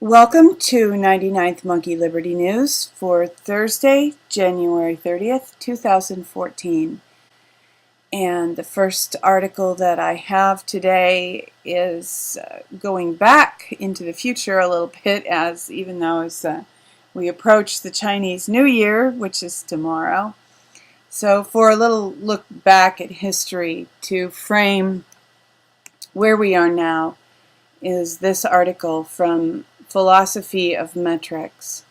Welcome to 99th Monkey Liberty News for Thursday, January 30th, 2014. And the first article that I have today is going back into the future a little bit, as we approach the Chinese New Year, which is tomorrow. So for a little look back at history to frame where we are now is this article from Philosophy of Metrics.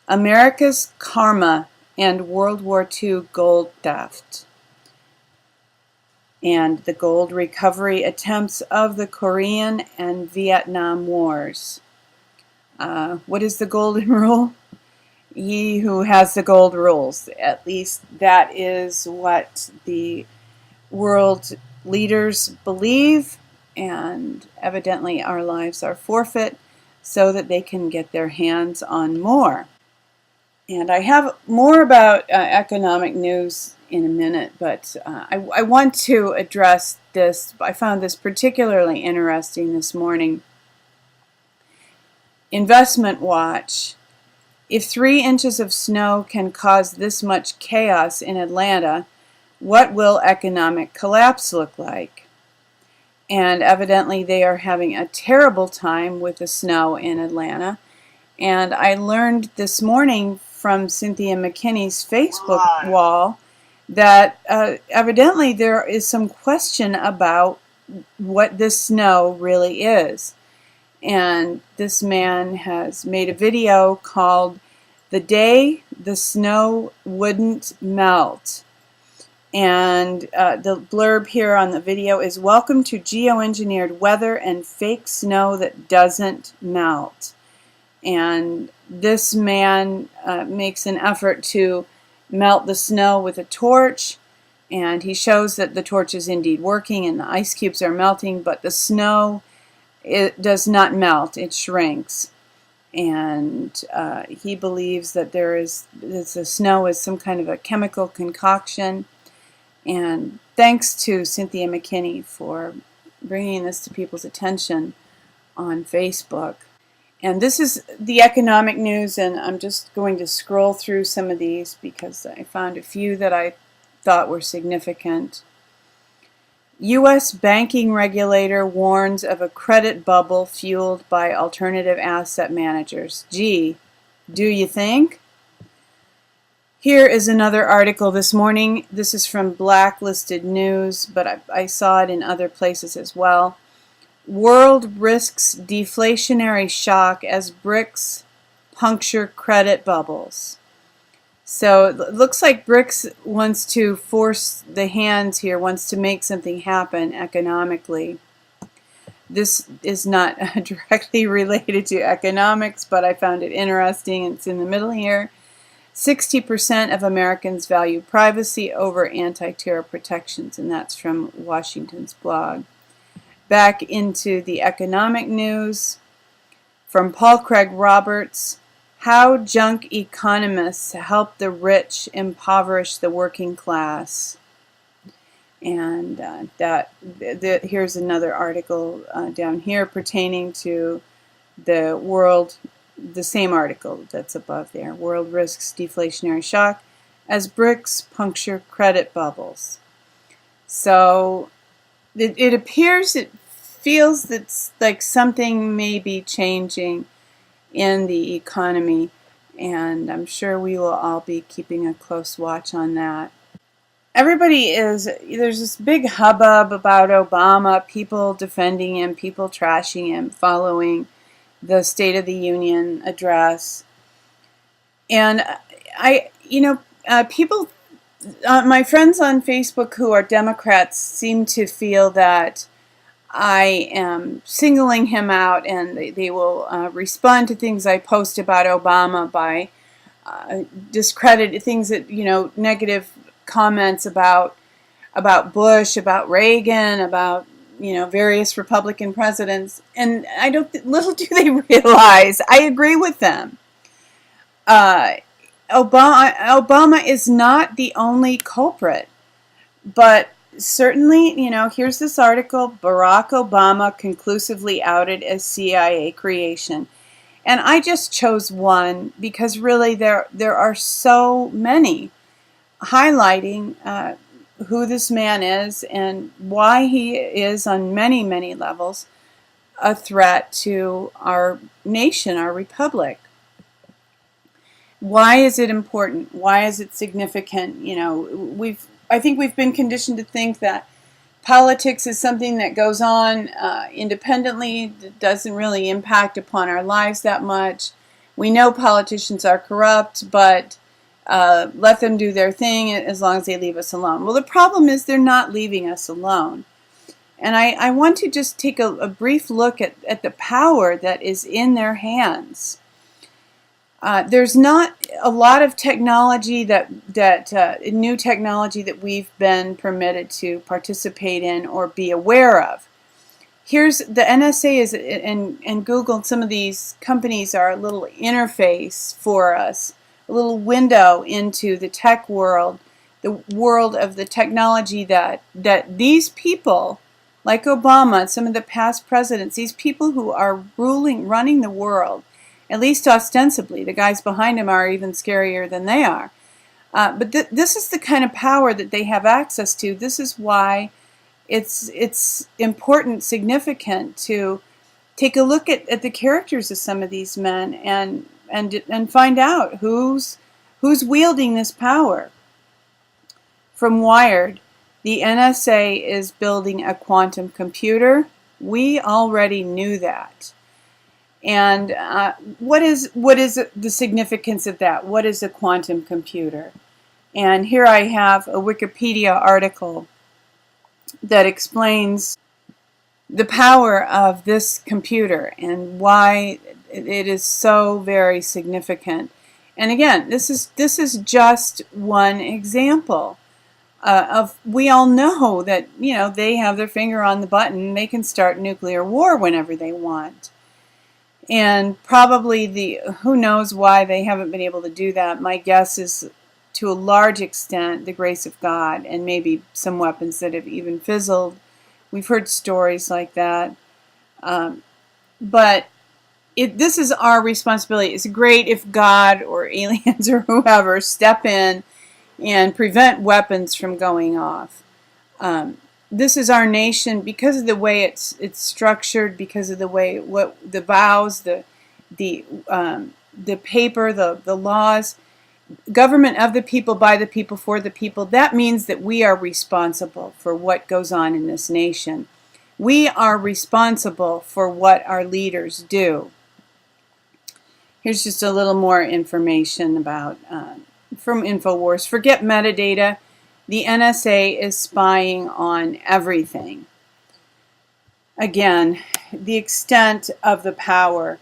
America's Karma and World War II Gold Theft, and the gold recovery attempts of the Korean and Vietnam Wars. What is the golden rule? He who has the gold rules. At least that is what the world leaders believe, and evidently our lives are forfeit so that they can get their hands on more. And I have more about economic news in a minute, but I want to address this. I found this particularly interesting this morning. Investment Watch. If 3 inches of snow can cause this much chaos in Atlanta, what will economic collapse look like? And evidently they are having a terrible time with the snow in Atlanta. And I learned this morning from Cynthia McKinney's Facebook wall that evidently there is some question about what this snow really is. And this man has made a video called "The Day the Snow Wouldn't Melt." And the blurb here on the video is, "Welcome to geoengineered weather and fake snow that doesn't melt." And this man makes an effort to melt the snow with a torch, and he shows that the torch is indeed working and the ice cubes are melting, but the snow, it does not melt, it shrinks. And he believes that the snow is some kind of a chemical concoction. And thanks to Cynthia McKinney for bringing this to people's attention on Facebook. And this is the economic news, and I'm just going to scroll through some of these because I found a few that I thought were significant. U.S. banking regulator warns of a credit bubble fueled by alternative asset managers. Gee, do you think? Here is another article this morning. This is from Blacklisted News, but I saw it in other places as well. World risks deflationary shock as BRICS puncture credit bubbles. So it looks like BRICS wants to force the hands here, wants to make something happen economically. This is not directly related to economics, but I found it interesting. It's in the middle here. 60% of Americans value privacy over anti-terror protections, and that's from Washington's blog. Back into the economic news from Paul Craig Roberts. How junk economists help the rich impoverish the working class. And here's another article down here pertaining to the world. The same article that's above there. World risks deflationary shock as BRICS puncture credit bubbles. So it appears, it feels that's like something may be changing in the economy, and I'm sure we will all be keeping a close watch on that. There's this big hubbub about Obama, people defending him, people trashing him, following the State of the Union address. And people, my friends on Facebook who are Democrats seem to feel that I am singling him out, and they will respond to things I post about Obama by discredit things that, negative comments about Bush, about Reagan, about various Republican presidents, and little do they realize I agree with them. Obama is not the only culprit, but certainly, here's this article, Barack Obama conclusively outed as CIA creation. And I just chose one because really there are so many highlighting who this man is and why he is on many, many levels a threat to our nation, our republic. Why is it important? Why is it significant? You know, I think we've been conditioned to think that politics is something that goes on independently, that doesn't really impact upon our lives that much. We know politicians are corrupt, but let them do their thing as long as they leave us alone. Well, the problem is they're not leaving us alone. And I want to just take a brief look at the power that is in their hands. There's not a lot of technology new technology that we've been permitted to participate in or be aware of. Here's the NSA and Google and some of these companies are a little interface for us, a little window into the tech world, the world of the technology that these people, like Obama and some of the past presidents, these people who are running the world, at least ostensibly. The guys behind him are even scarier than they are. But this is the kind of power that they have access to. This is why it's important, significant to take a look at the characters of some of these men and find out who's wielding this power. From Wired, the NSA is building a quantum computer. We already knew that. And what is the significance of that? What is a quantum computer? And here I have a Wikipedia article that explains the power of this computer and why it is so very significant. And again, this is just one example of, we all know that, you know, they have their finger on the button. They can start nuclear war whenever they want. And probably who knows why they haven't been able to do that. My guess is to a large extent the grace of God and maybe some weapons that have even fizzled. We've heard stories like that. But this is our responsibility. It's great if God or aliens or whoever step in and prevent weapons from going off. This is our nation because of the way it's structured, because of the way the vows, the paper, the laws, government of the people, by the people, for the people. That means that we are responsible for what goes on in this nation. We are responsible for what our leaders do. Here's just a little more information about from InfoWars. Forget metadata. The NSA is spying on everything. Again, the extent of the power.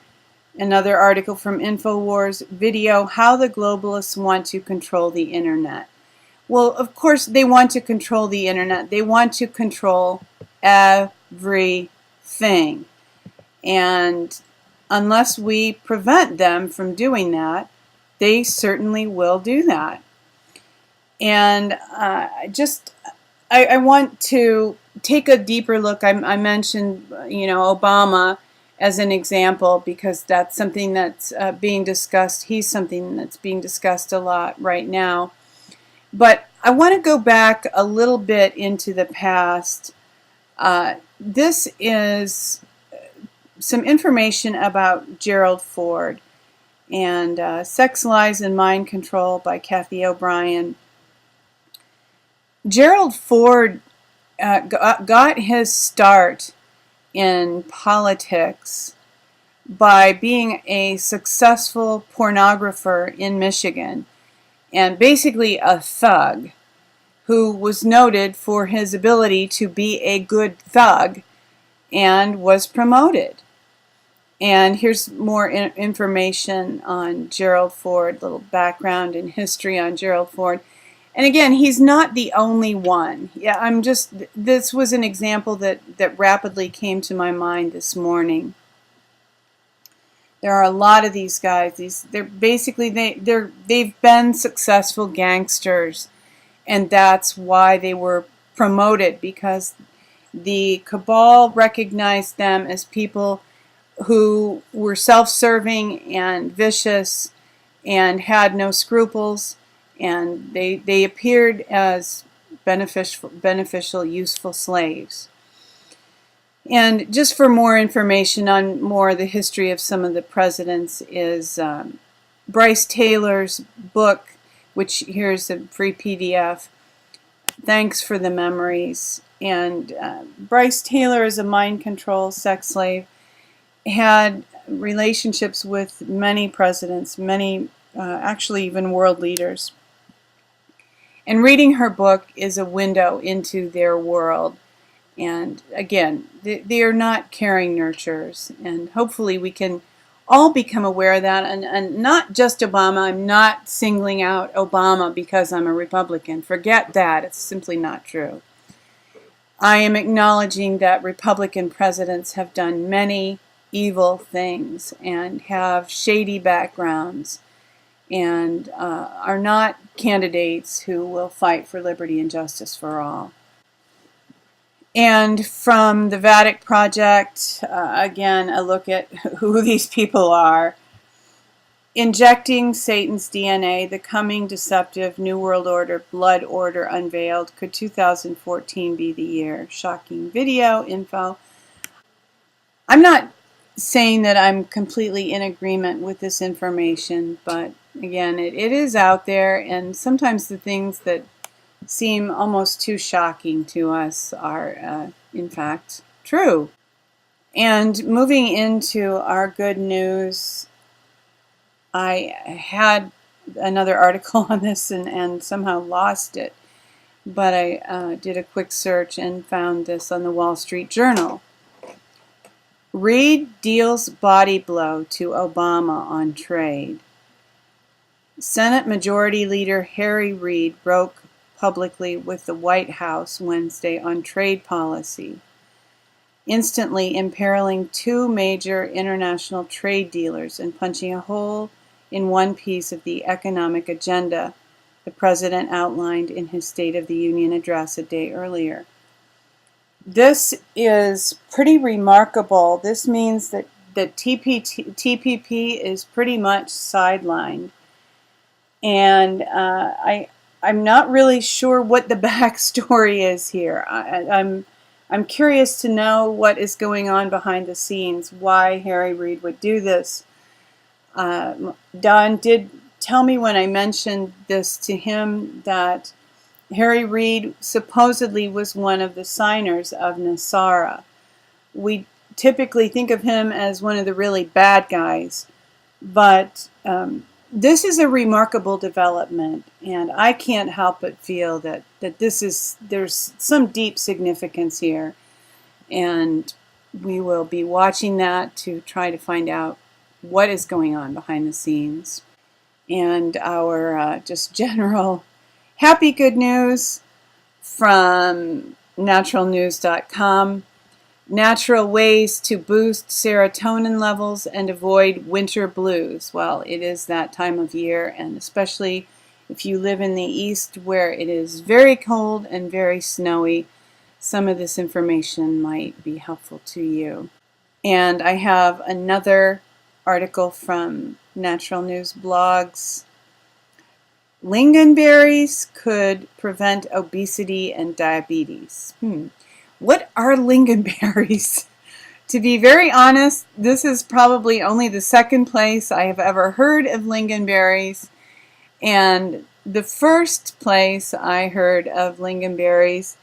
Another article from InfoWars video, how the globalists want to control the internet. Well, of course, they want to control the internet. They want to control everything. And unless we prevent them from doing that, they certainly will do that. And I want to take a deeper look. I mentioned, Obama as an example because that's something that's being discussed. He's something that's being discussed a lot right now. But I want to go back a little bit into the past. This is some information about Gerald Ford and Sex, Lies, and Mind Control by Kathy O'Brien. Gerald Ford got his start in politics by being a successful pornographer in Michigan and basically a thug who was noted for his ability to be a good thug and was promoted. And here's more information on Gerald Ford, little background and history on Gerald Ford. And again, he's not the only one. Yeah, this was an example that rapidly came to my mind this morning. There are a lot of these guys. They're basically, they've been successful gangsters, and that's why they were promoted, because the cabal recognized them as people who were self-serving and vicious and had no scruples, and they appeared as beneficial, useful slaves. And just for more information on more of the history of some of the presidents is Bryce Taylor's book, which here's a free PDF, Thanks for the Memories. And Bryce Taylor is a mind control sex slave, had relationships with many presidents, many actually even world leaders. And reading her book is a window into their world. And again, they are not caring nurturers. And hopefully we can all become aware of that. And not just Obama. I'm not singling out Obama because I'm a Republican. Forget that. It's simply not true. I am acknowledging that Republican presidents have done many evil things and have shady backgrounds and are not candidates who will fight for liberty and justice for all. And from the Vatican Project, again, a look at who these people are. Injecting Satan's DNA, the coming deceptive New World Order, blood order unveiled. Could 2014 be the year? Shocking video info. I'm not saying that I'm completely in agreement with this information, but again, it is out there, and sometimes the things that seem almost too shocking to us are, in fact, true. And moving into our good news, I had another article on this and somehow lost it, but I did a quick search and found this on the Wall Street Journal. Reid deals body blow to Obama on trade. Senate Majority Leader Harry Reid broke publicly with the White House Wednesday on trade policy, instantly imperiling two major international trade dealers and punching a hole in one piece of the economic agenda the president outlined in his State of the Union address a day earlier. This is pretty remarkable. This means that TPP is pretty much sidelined. And I'm not really sure what the backstory is here. I'm curious to know what is going on behind the scenes, why Harry Reid would do this. Don did tell me when I mentioned this to him that Harry Reid supposedly was one of the signers of NASARA. We typically think of him as one of the really bad guys, but this is a remarkable development, and I can't help but feel that there's some deep significance here, and we will be watching that to try to find out what is going on behind the scenes. And our just general happy good news from naturalnews.com. Natural ways to boost serotonin levels and avoid winter blues. Well, it is that time of year, and especially if you live in the east where it is very cold and very snowy, some of this information might be helpful to you. And I have another article from Natural News Blogs. Lingonberries could prevent obesity and diabetes. What are lingonberries? To be very honest, this is probably only the second place I have ever heard of lingonberries. And the first place I heard of lingonberries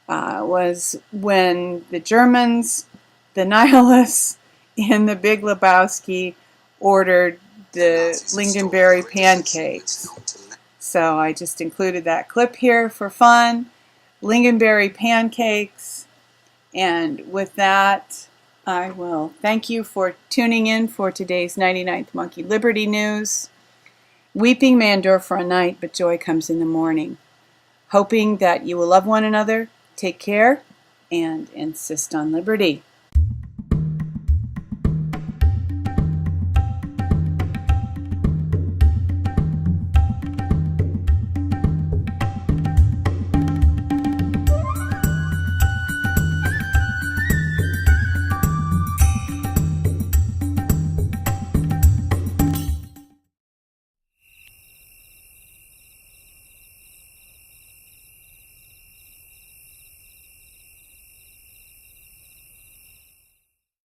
was when the Germans, the Nihilists, and the Big Lebowski ordered the lingonberry pancakes. So I just included that clip here for fun. Lingonberry pancakes. And with that, I will thank you for tuning in for today's 99th Monkey Liberty News. Weeping may endure for a night, but joy comes in the morning. Hoping that you will love one another, take care, and insist on liberty.